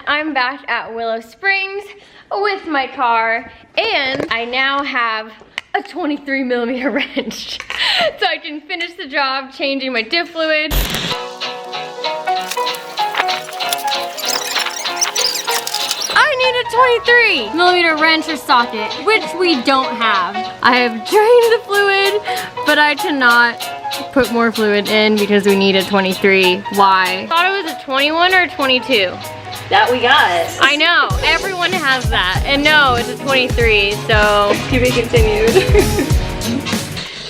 I'm back at Willow Springs with my car, and I now have a 23mm wrench. So I can finish the job changing my diff fluid. I need a 23mm wrench or socket, which we don't have. I have drained the fluid, but I cannot put more fluid in because we need a 23. Why? I thought it was a 21 or a 22. That we got. I know, everyone has that. And no, it's a 23, so. To be continued.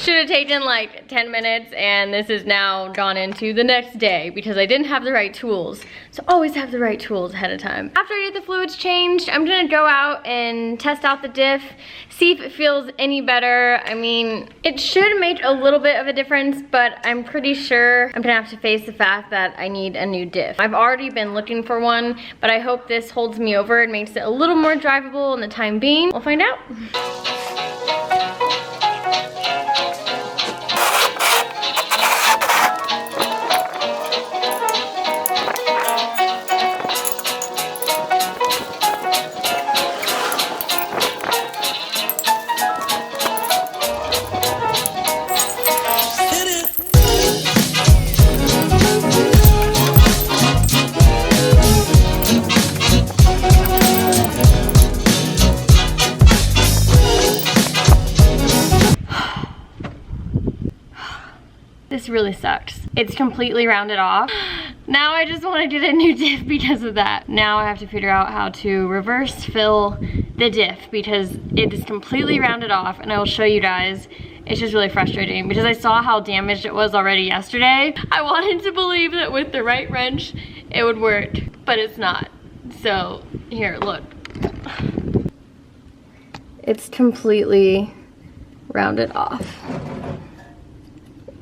Should have taken like 10 minutes, and this is now gone into the next day because I didn't have the right tools. So always have the right tools ahead of time. After I get the fluids changed, I'm gonna go out and test out the diff, see if it feels any better. I mean, it should make a little bit of a difference, but I'm pretty sure I'm gonna have to face the fact that I need a new diff. I've already been looking for one, but I hope this holds me over and makes it a little more drivable in the time being. We'll find out. This really sucks. It's completely rounded off. Now I just want to get a new diff because of that. Now I have to figure out how to reverse fill the diff because it is completely rounded off, and I will show you guys. It's just really frustrating because I saw how damaged it was already yesterday. I wanted to believe that with the right wrench it would work, but it's not. So here, look. It's completely rounded off.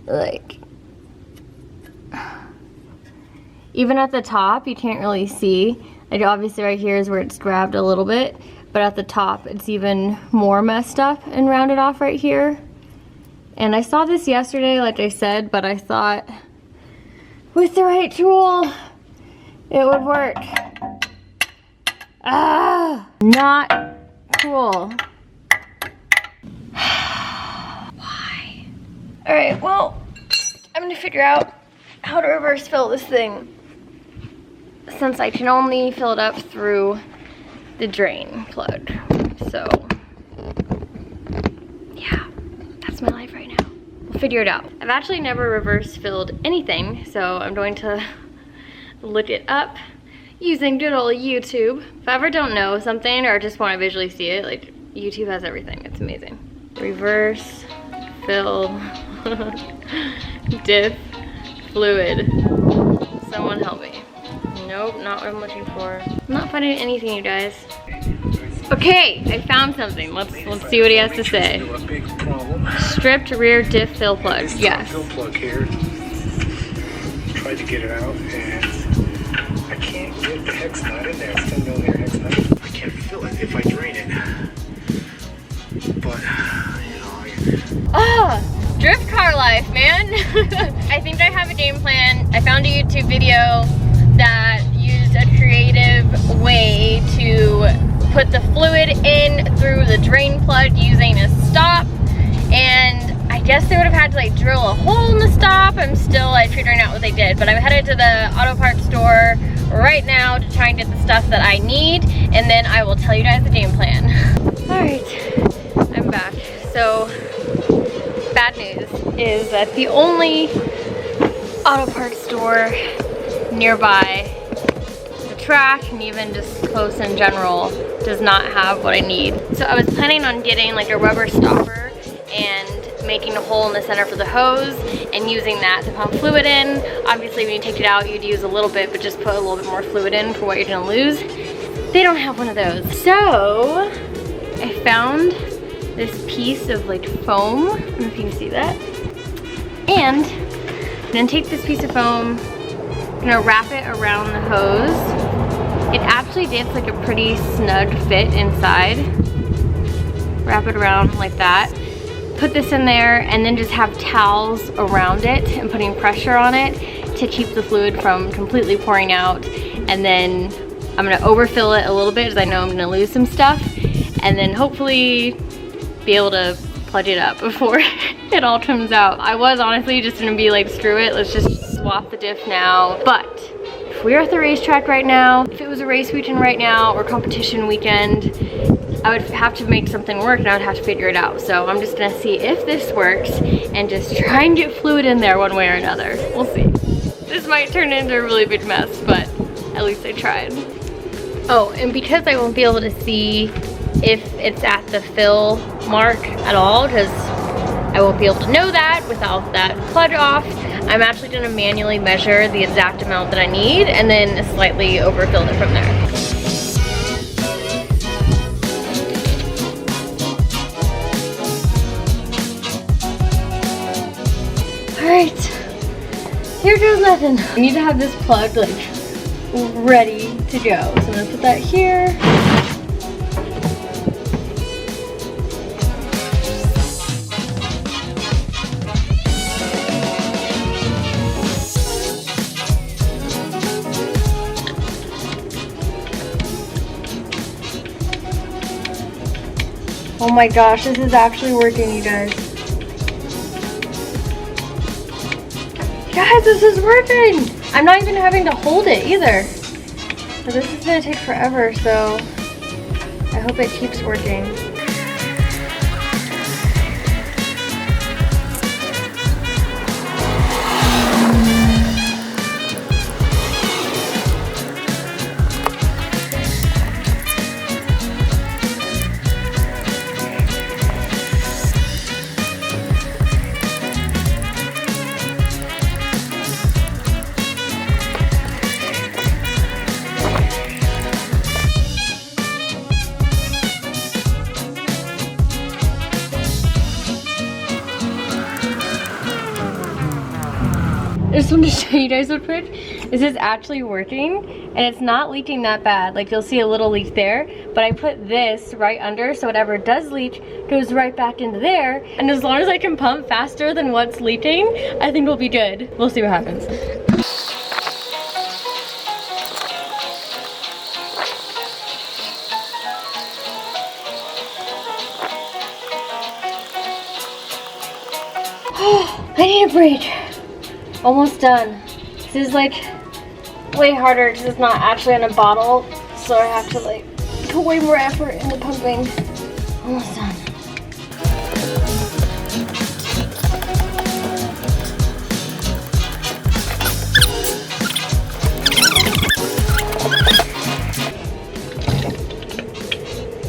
Like, even at the top you can't really see. Like, obviously right here is where it's grabbed a little bit, but at the top it's even more messed up and rounded off right here. And I saw this yesterday, like I said, but I thought with the right tool it would work. Ah, not cool. All right, well, I'm gonna figure out how to reverse fill this thing since I can only fill it up through the drain plug. So, yeah, that's my life right now. We'll figure it out. I've actually never reverse filled anything, so I'm going to look it up using good old YouTube. If I ever don't know something or just want to visually see it, like, YouTube has everything. It's amazing. Reverse fill diff fluid. Someone help me. Nope, not what I'm looking for. I'm not finding anything, you guys. Okay, I found something. Let's see what he has to say. Stripped rear diff fill plug. Yes. Fill plug here. Tried to get it out, and I can't get the hex nut in there. It's 10mm hex nut. I can't fill it if I drain it. But drift car life, man. I think I have a game plan. I found a YouTube video that used a creative way to put the fluid in through the drain plug using a stop, and I guess they would have had to like drill a hole in the stop. I'm still like figuring out what they did, but I'm headed to the auto parts store right now to try and get the stuff that I need, and then I will tell you guys the game plan. All right, I'm back. So, bad news is that the only auto parts store nearby the track, and even just close in general, does not have what I need. So I was planning on getting like a rubber stopper and making a hole in the center for the hose and using that to pump fluid in. Obviously when you take it out you'd use a little bit, but just put a little bit more fluid in for what you're gonna lose. They don't have one of those. So I found this piece of like foam. I don't know if you can see that. And I'm gonna take this piece of foam, I'm gonna wrap it around the hose. It actually gets like a pretty snug fit inside. Wrap it around like that. Put this in there and then just have towels around it and putting pressure on it to keep the fluid from completely pouring out, and then I'm gonna overfill it a little bit because I know I'm gonna lose some stuff, and then hopefully be able to pludge it up before it all comes out. I was honestly just gonna be like, screw it, let's just swap the diff now. But if we are at the racetrack right now, if it was a race weekend right now or competition weekend, I would have to make something work and I would have to figure it out. So I'm just gonna see if this works and just try and get fluid in there one way or another. We'll see. This might turn into a really big mess, but at least I tried. Oh, and because I won't be able to see if it's at the fill mark at all, because I won't be able to know that without that plug off, I'm actually gonna manually measure the exact amount that I need and then slightly overfill it from there. All right, here goes nothing. I need to have this plugged like ready to go. So I'm gonna put that here. Oh my gosh, this is actually working, you guys. Guys, this is working! I'm not even having to hold it either. But this is gonna take forever, so I hope it keeps working. I just wanted to show you guys real quick. This is actually working and it's not leaking that bad. Like you'll see a little leak there, but I put this right under so whatever does leak goes right back into there. And as long as I can pump faster than what's leaking, I think we'll be good. We'll see what happens. I need a break. Almost done. This is like way harder because it's not actually in a bottle, so I have to like put way more effort into pumping. Almost done.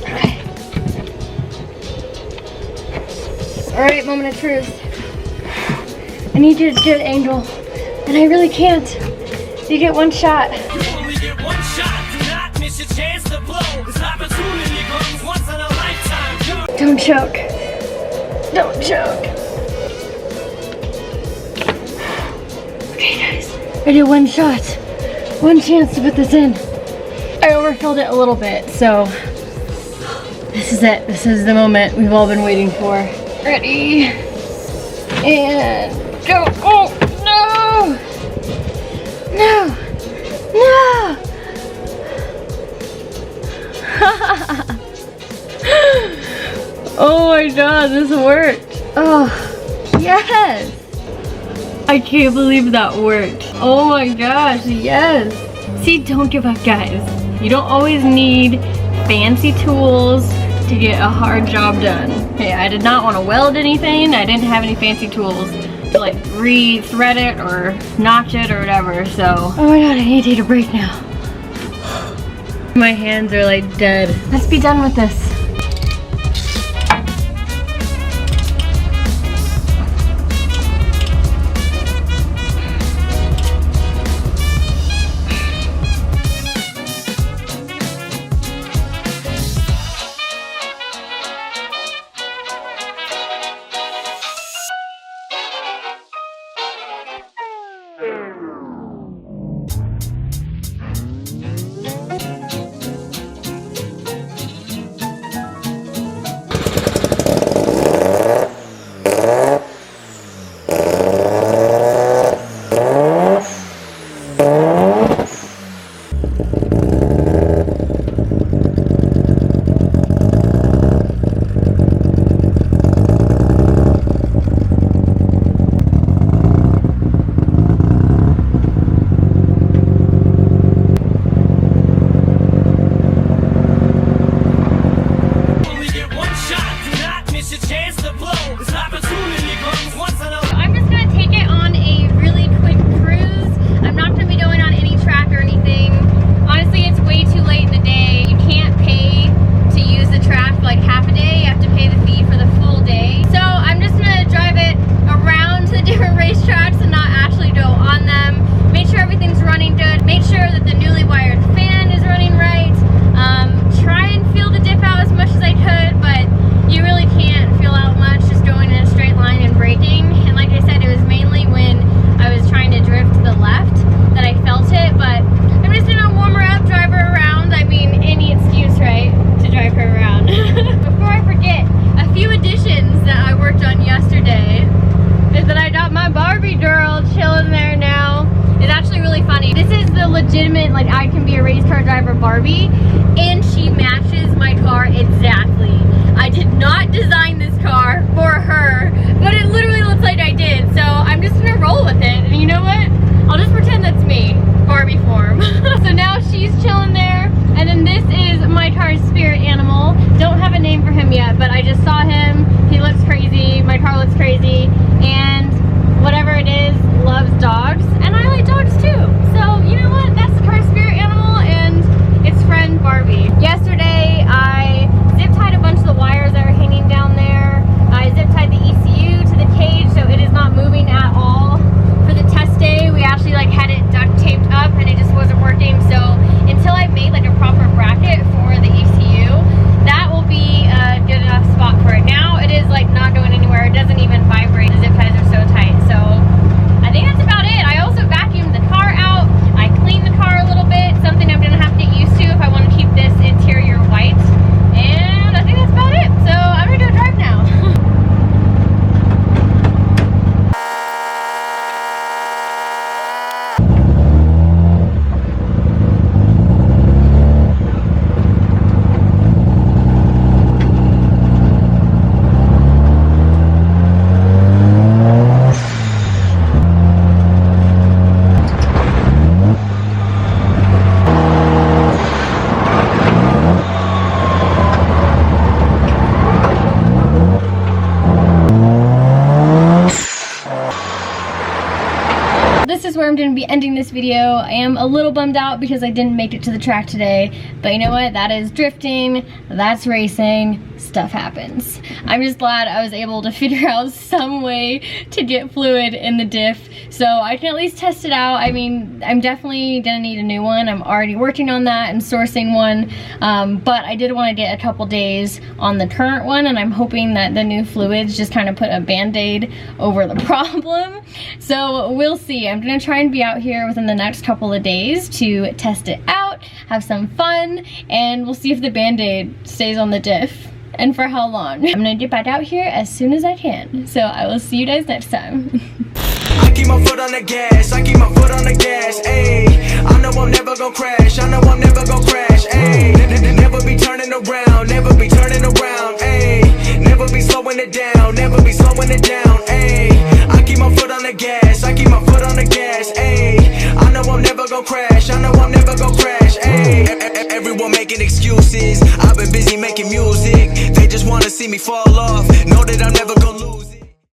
Okay. All right, moment of truth. I need you to get an angle, and I really can't. You get one shot. You only get one shot. Do not miss your chance to blow. This opportunity comes once in a lifetime. Don't choke. Don't choke. Okay, guys. I did one shot. One chance to put this in. I overfilled it a little bit, so this is it. This is the moment we've all been waiting for. Ready? And go. Oh, no! No! No! Oh my god, this worked. Oh, yes! I can't believe that worked. Oh my gosh, yes! See, don't give up, guys. You don't always need fancy tools to get a hard job done. Hey, I did not want to weld anything. I didn't have any fancy tools to like re-thread it or notch it or whatever, so. Oh my god, I need to take a break now. My hands are like dead. Let's be done with this. a legitimate, like, I can be a race car driver Barbie, and she matches my car exactly. I did not design this car for her, but it literally looks like I did, so I'm just gonna roll with it. And you know what? I'll just pretend that's me, Barbie form. So now she's chilling there, and then this is my car's spirit animal. Don't have a name for him yet, but I just saw him. He looks crazy, my car looks crazy, and whatever it is, loves dogs, and I like dogs too. So you know what? That's the car's spirit animal and its friend Barbie. Yesterday, I zip tied a bunch of the wires that are hanging down there. I zip tied the ECU to the cage so it is not moving at all. For the test day, we actually like had it duct taped up and it just wasn't working. So until I made like a proper bracket for the ECU, that will be a good enough spot for it. Now it is like not going anywhere. It doesn't even vibrate. The zip ties are so tight. So I think that's about it. I also vacuumed the car out. I cleaned the car a little bit. Something I'm gonna have to get used to if I want to keep this interior white. And I think that's about it. So I'm gonna go drive now. This is where I'm going to be ending this video. I am a little bummed out because I didn't make it to the track today, but you know what? That is drifting, that's racing, stuff happens. I'm just glad I was able to figure out some way to get fluid in the diff so I can at least test it out. I mean, I'm definitely gonna need a new one. I'm already working on that and sourcing one, but I did want to get a couple days on the current one, and I'm hoping that the new fluids just kind of put a band-aid over the problem. So we'll see. I'm gonna try and be out here within the next couple of days to test it out, have some fun, and we'll see if the band-aid stays on the diff and for how long. I'm gonna get back out here as soon as I can. So I will see you guys next time. I keep my foot on the gas, I keep my foot on the gas, ayy. I know I'm never gonna crash, I know I'm never gonna crash, ayy. Never be turning around, never be turning around, ayy. Never be slowing it down, never be slowing it down, ayy. I keep my foot on the gas, I keep my foot on the gas, ayy. I know I'm never gonna crash, I know I'm never gonna crash, ayy. Everyone making excuses, I've been busy making music. They just wanna see me fall off, know that I'm never gonna lose.